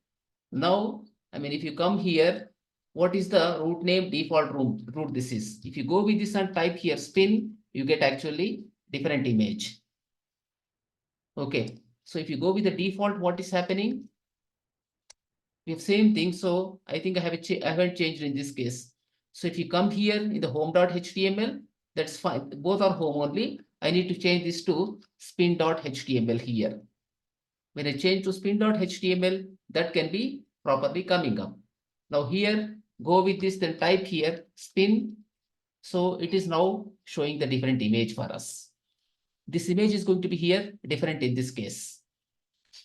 Now, if you come here, what is the root name default root this is? If you go with this and type here spin, you get actually different image. Okay, so if you go with the default, what is happening? We have same thing. So I think I haven't changed in this case. So if you come here in the home.html, that's fine. Both are home only. I need to change this to spin.html here. When I change to spin.html, that can be properly coming up. Now here, go with this, then type here spin. So it is now showing the different image for us. This image is going to be here different in this case.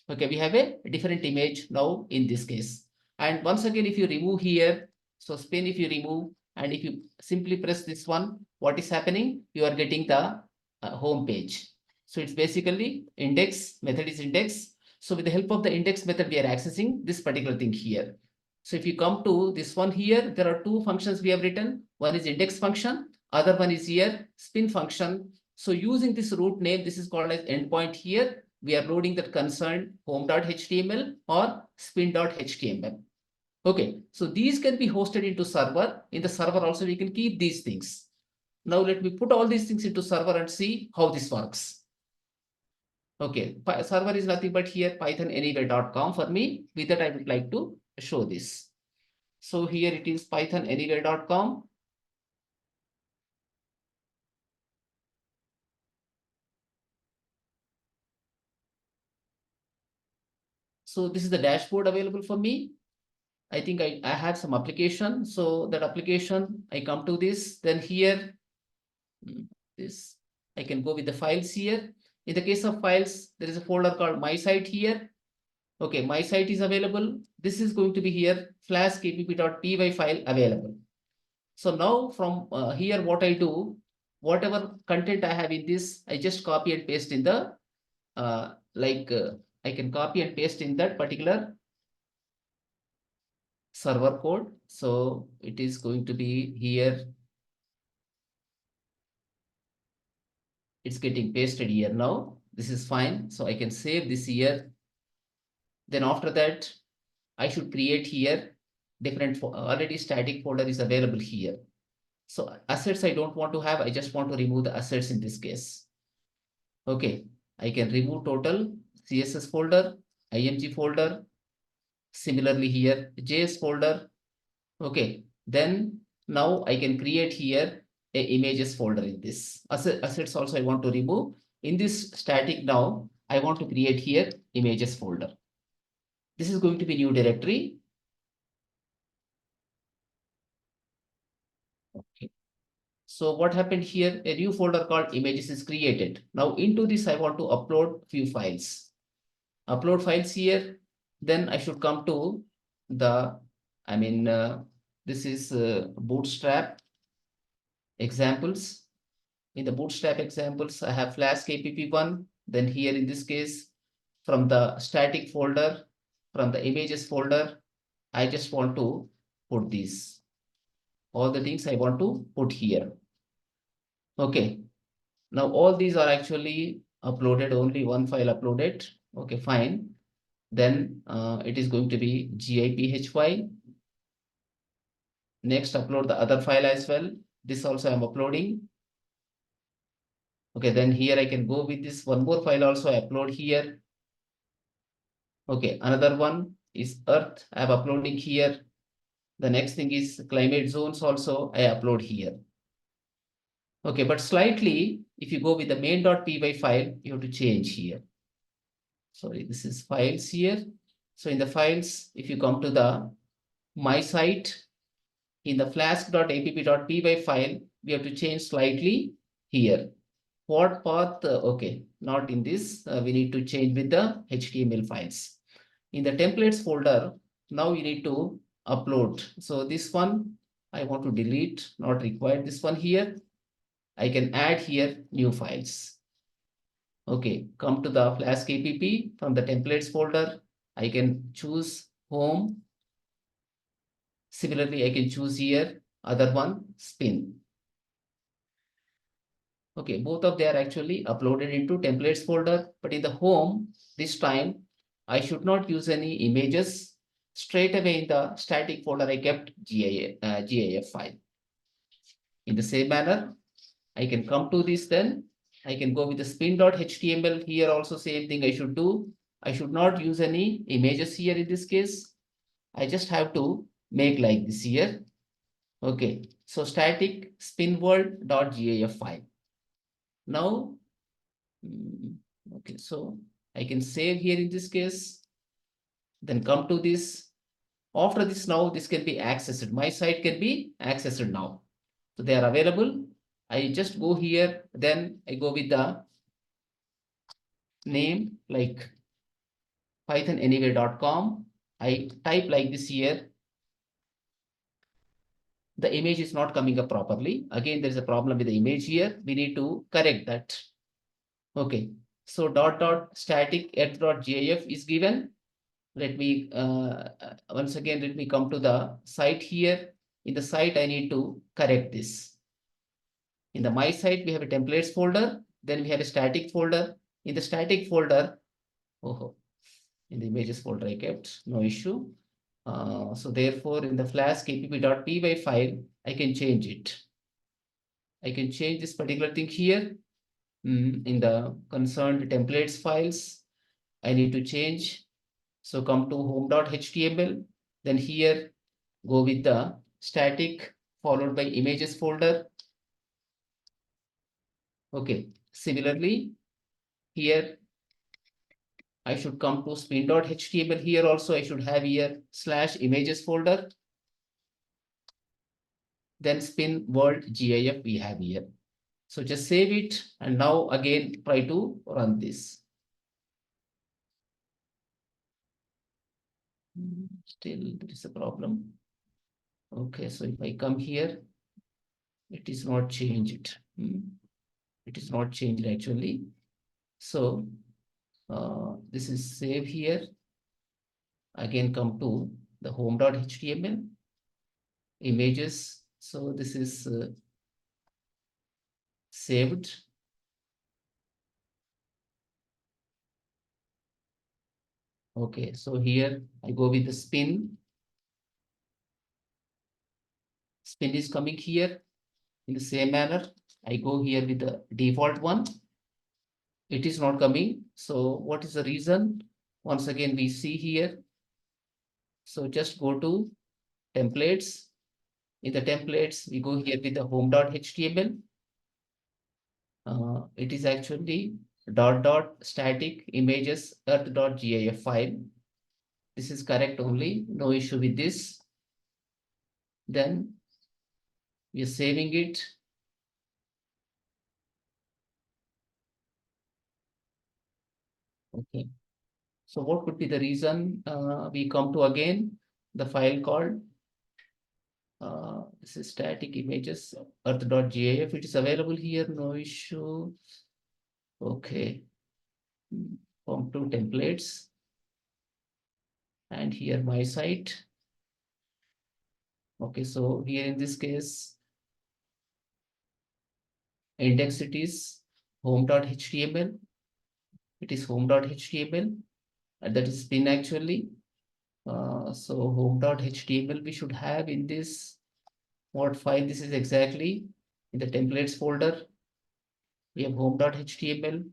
Okay, we have a different image now in this case. And once again, if you remove here, so spin, if you remove, and if you simply press this one, what is happening? You are getting the home page. So it's basically index, method is index. So with the help of the index method, we are accessing this particular thing here. So if you come to this one here, there are two functions we have written. One is index function, other one is here spin function. So using this root name, this is called as endpoint here. We are loading that concerned home.html or spin.html. Okay, so these can be hosted into server. In the server also, we can keep these things. Now let me put all these things into server and see how this works. Okay, server is nothing but here pythonanywhere.com for me. With that, I would like to show this. So here it is pythonanywhere.com. So this is the dashboard available for me. I think I have some application. So that application, I come to this, then here, this, I can go with the files here. In the case of files, there is a folder called my site here. Okay, my site is available. This is going to be here, flask app.py file available. So now from here, what I do, whatever content I have in this, I just copy and paste in the, I can copy and paste in that particular server code. So it is going to be here. It's getting pasted here now. This is fine. So I can save this here. Then after that, I should create here different already static folder is available here. So assets I don't want to have. I just want to remove the assets in this case. Okay, I can remove total CSS folder, IMG folder. Similarly here, JS folder. Okay, then now I can create here a images folder in this. Assets also I want to remove. In this static now, I want to create here images folder. This is going to be new directory. Okay. So what happened here? A new folder called images is created. Now into this, I want to upload few files. Upload files here. Then I should come to the, this is Bootstrap examples. In the Bootstrap examples, I have Flask app1. Then here in this case, from the static folder, from the images folder, I just want to put these. All the things I want to put here. Okay. Now all these are actually uploaded, only one file uploaded. Okay, fine. Then it is going to be giphy. Next, upload the other file as well. This also I'm uploading. Okay, then here I can go with this one more file also I upload here. Okay, another one is Earth. I have uploading here. The next thing is climate zones also I upload here. Okay, but slightly, if you go with the main.py file, you have to change here. Sorry, this is files here. So in the files, if you come to the my site, in the flask.app.py file, we have to change slightly here. What path? Okay, not in this. We need to change with the HTML files. In the templates folder, now you need to upload. So this one, I want to delete, not required. This one here, I can add here new files. Okay, come to the Flask app from the templates folder. I can choose home. Similarly, I can choose here other one spin. Okay, both of they are actually uploaded into templates folder, but in the home this time I should not use any images. Straight away in the static folder I kept GIF file. In the same manner, I can come to this, then I can go with the spin.html. Here also same thing I should do. I should not use any images here in this case. I just have to make like this here. Okay, so static spin world.gif file. Now, okay, so I can save here in this case, then come to this. After this, now this can be accessed. My site can be accessed now. So they are available. I just go here, then I go with the name like pythonanywhere.com. I type like this here. The image is not coming up properly. Again, there's a problem with the image here. We need to correct that. Okay, so static f.gif is given. Let me once again, let me come to the site here. In the site, I need to correct this. In the my site, we have a templates folder. Then we have a static folder. In the static folder, in the images folder I kept, no issue. So therefore, in the flash kpp.py file, I can change it. I can change this particular thing here. In the concerned templates files, I need to change. So come to home.html. Then here, go with the static followed by images folder. Okay. Similarly, here I should come to spin.html. Here also I should have here /images folder. Then spin world GIF we have here. So just save it and now again try to run this. Still there is a problem. Okay, so if I come here, it is not changed. It is not changed actually. So this is save here. Again come to the home.html images. So this is saved. Okay, so here I go with the spin. Spin is coming here in the same manner. I go here with the default one. It is not coming. So what is the reason? Once again, we see here. So just go to templates. In the templates, we go here with the home.html. It is actually static images earth.gif file. This is correct only, no issue with this. Then we are saving it. Okay. So what could be the reason? We come to again the file called this is static images earth.gif. It is available here, no issue. Okay. Come to templates. And here my site. Okay, so here in this case, index it is home.html. It is home.html. And that is spin actually. So home.html we should have in this what file. This is exactly in the templates folder. We have home.html.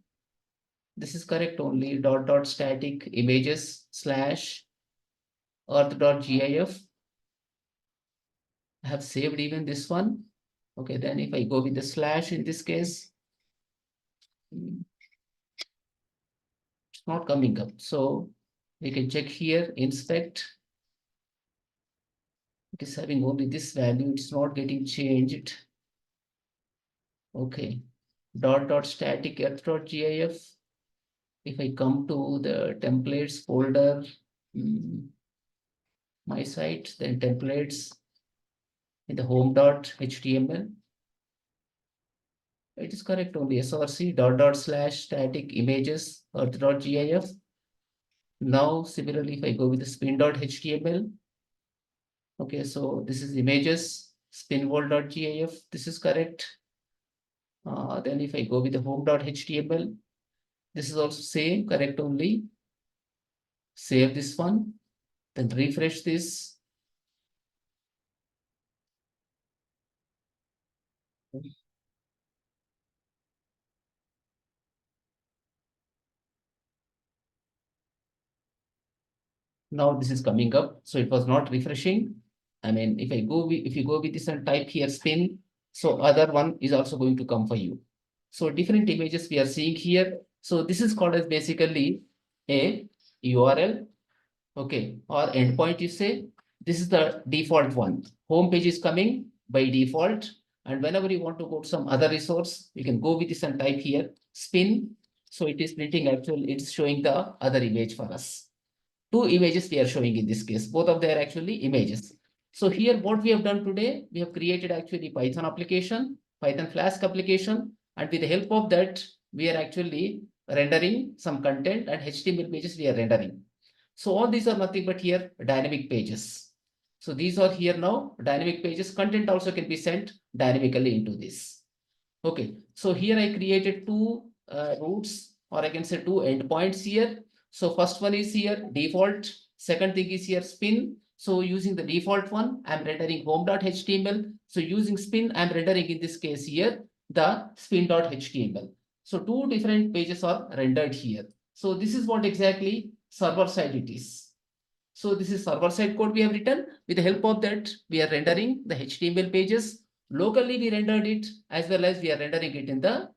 This is correct only static images /earth.gif. I have saved even this one. Okay, then if I go with the slash in this case, it's not coming up. So we can check here, inspect. It is having only this value. It's not getting changed. Okay, static earth.gif. If I come to the templates folder, my site, then templates in the home.html. It is correct only src /static images earth.gif. Now, similarly, if I go with the spin.html, okay, so this is images spinworld.gif. This is correct. Then if I go with the home.html, this is also same, correct only. Save this one, then refresh this. Now this is coming up. So it was not refreshing. I mean, if you go with this and type here spin, so other one is also going to come for you. So different images we are seeing here. So this is called as basically a URL, okay, or endpoint you say. This is the default one. Home page is coming by default. And whenever you want to go to some other resource, you can go with this and type here spin. So it is printing actually, it's showing the other image for us. Two images we are showing in this case. Both of them are actually images. So here what we have done today, we have created actually Python application, Python Flask application. And with the help of that, we are actually rendering some content and HTML pages we are rendering. So all these are nothing but here dynamic pages. So these are here now dynamic pages. Content also can be sent dynamically into this. Okay, so here I created two routes, or I can say two endpoints here. So first one is here default. Second thing is here spin. So using the default one, I'm rendering home.html. So using spin, I'm rendering in this case here the spin.html. So two different pages are rendered here. So this is what exactly server side it is. So this is server side code we have written. With the help of that, we are rendering the HTML pages. Locally, we rendered it, as well as we are rendering it in the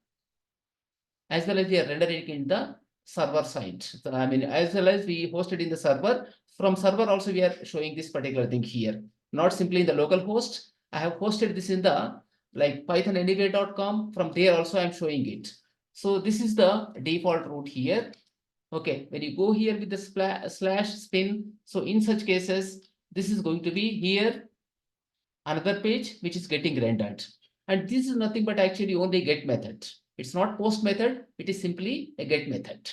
server side. So, I mean, as well as we hosted in the server. From server also, we are showing this particular thing here. Not simply in the local host. I have hosted this in the like pythonanyway.com. From there also, I'm showing it. So this is the default route here. Okay, when you go here with the slash spin, so in such cases, this is going to be here another page which is getting rendered. And this is nothing but actually only get method. It's not post method, it is simply a get method.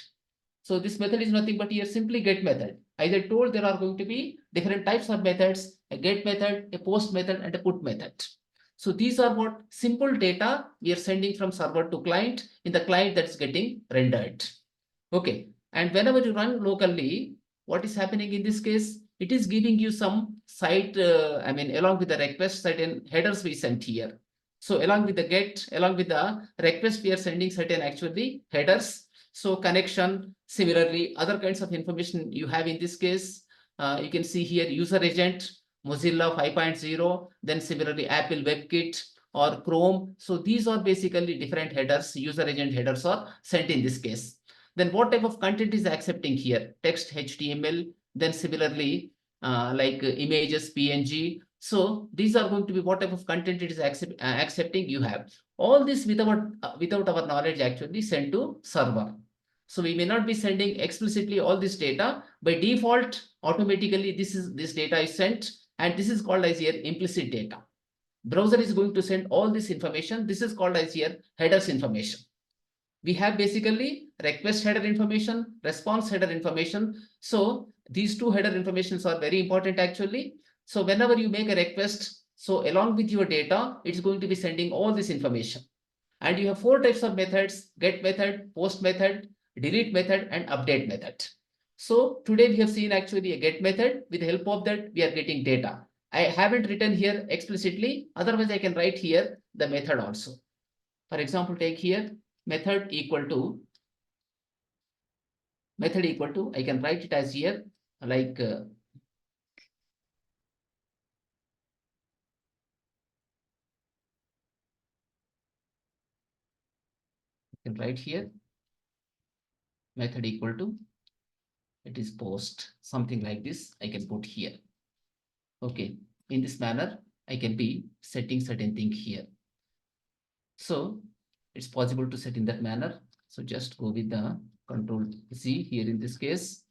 So this method is nothing but here simply get method. As I told, there are going to be different types of methods, a get method, a post method, and a put method. So these are what simple data we are sending from server to client in the client that's getting rendered. Okay, and whenever you run locally, what is happening in this case? It is giving you some site, I mean, along with the request, certain headers we sent here. So along with the get, along with the request, we are sending certain actually headers. So connection, similarly, other kinds of information you have in this case. You can see here user agent, Mozilla 5.0, then similarly Apple WebKit or Chrome. So these are basically different headers, user agent headers are sent in this case. Then what type of content is accepting here? Text, HTML, then similarly like images, PNG. So these are going to be what type of content it is accepting you have. All this without our knowledge actually sent to server. So we may not be sending explicitly all this data. By default, automatically this data is sent, and this is called as here implicit data. Browser is going to send all this information. This is called as here headers information. We have basically request header information, response header information. So these two header informations are very important actually. So whenever you make a request, so along with your data, it's going to be sending all this information. And you have four types of methods: get method, post method, delete method, and update method. So today we have seen actually a get method. With the help of that, we are getting data. I haven't written here explicitly, otherwise I can write here the method also. For example, take here method equal to, I can write it as here like I can write here method equal to, it is post, something like this I can put here. Okay, in this manner I can be setting certain thing here. So it's possible to set in that manner. So just go with the Control Z here in this case.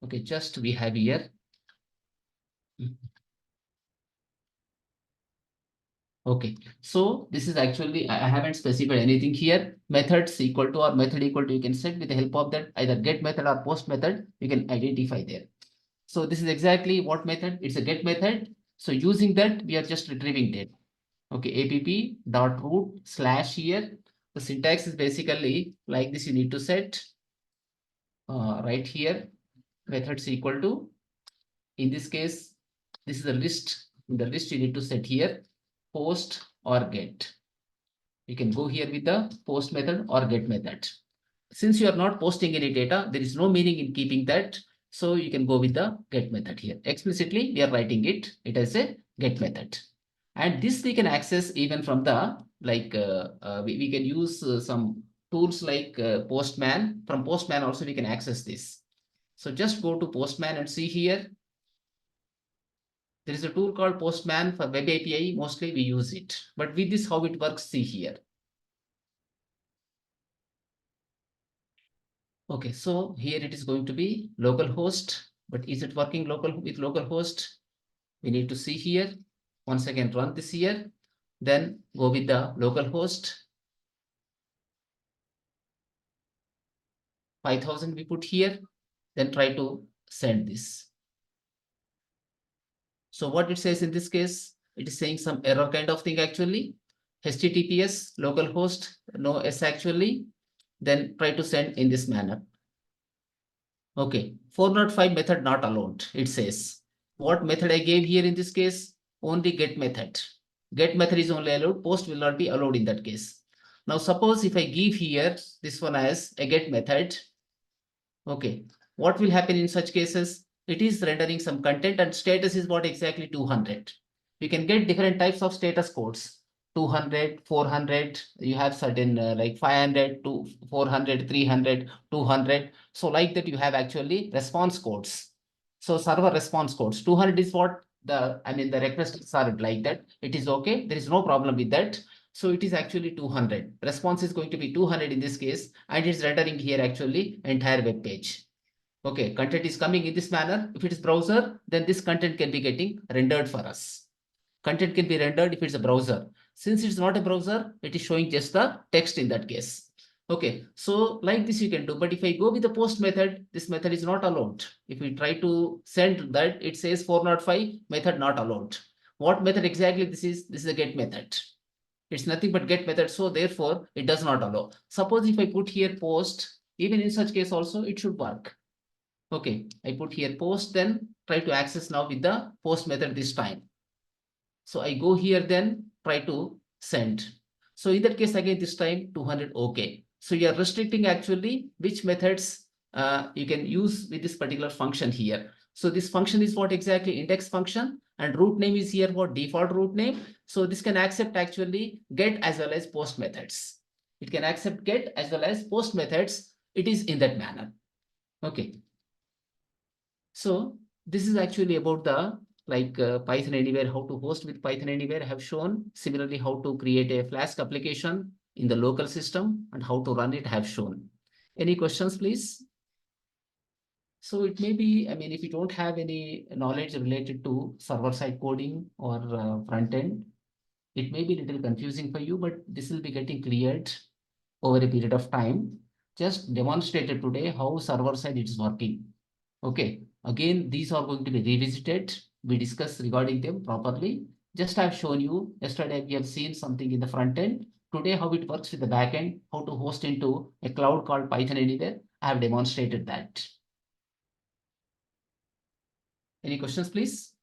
Okay, just we have here. Okay, so this is actually, I haven't specified anything here. Methods equal to or method equal to, you can set with the help of that either get method or post method, you can identify there. So this is exactly what method, it's a get method. So using that, we are just retrieving data. Okay, app.root/ here. The syntax is basically like this. You need to set right here methods equal to, in this case, this is the list. In the list, you need to set here post or get. You can go here with the post method or get method. Since you are not posting any data, there is no meaning in keeping that. So you can go with the get method here. Explicitly, we are writing it as a get method. And this we can access even from the, like, we can use some tools like Postman. From Postman also we can access this. So just go to Postman and see here. There is a tool called Postman for web API. Mostly we use it. But with this, how it works, see here. Okay, so here it is going to be localhost, but is it working with localhost? We need to see here. Once again, run this here, then go with the localhost. 5000 we put here, then try to send this. So what it says in this case, it is saying some error kind of thing actually. HTTPS, localhost, no S actually, then try to send in this manner. Okay, 405 method not allowed, it says. What method I gave here in this case? Only get method. Get method is only allowed, post will not be allowed in that case. Now suppose if I give here this one as a get method, okay, what will happen in such cases? It is rendering some content and status is what exactly 200. You can get different types of status codes. 200, 400, you have certain like 500 to 400, 300, 200. So like that you have actually response codes. So server response codes. 200 is what the requests are like that. It is okay. There is no problem with that. So it is actually 200. Response is going to be 200 in this case, and it's rendering here actually entire web page. Okay, content is coming in this manner. If it is browser, then this content can be getting rendered for us. Content can be rendered if it's a browser. Since it's not a browser, it is showing just the text in that case. Okay, so like this you can do, but if I go with the post method, this method is not allowed. If we try to send that, it says 405 method not allowed. What method exactly this is? This is a get method. It's nothing but get method, so therefore it does not allow. Suppose if I put here post, even in such case also it should work. Okay, I put here post, then try to access now with the post method this time. So I go here, then try to send. So in that case again this time 200. Okay, so you are restricting actually which methods you can use with this particular function here. So this function is what exactly? Index function, and root name is here what? Default root name. So this can accept actually get as well as post methods. It can accept get as well as post methods. It is in that manner. Okay. So this is actually about the Python Anywhere, how to host with Python Anywhere. I have shown. Similarly, how to create a Flask application in the local system and how to run it, I have shown. Any questions, please? So it may be, if you don't have any knowledge related to server-side coding or front end, it may be a little confusing for you, but this will be getting cleared over a period of time. Just demonstrated today how server-side is working. Okay, again, these are going to be revisited. We discuss regarding them properly. Just I've shown you yesterday, we have seen something in the front end. Today, how it works with the back end, how to host into a cloud called Python Anywhere. I have demonstrated that. Any questions, please?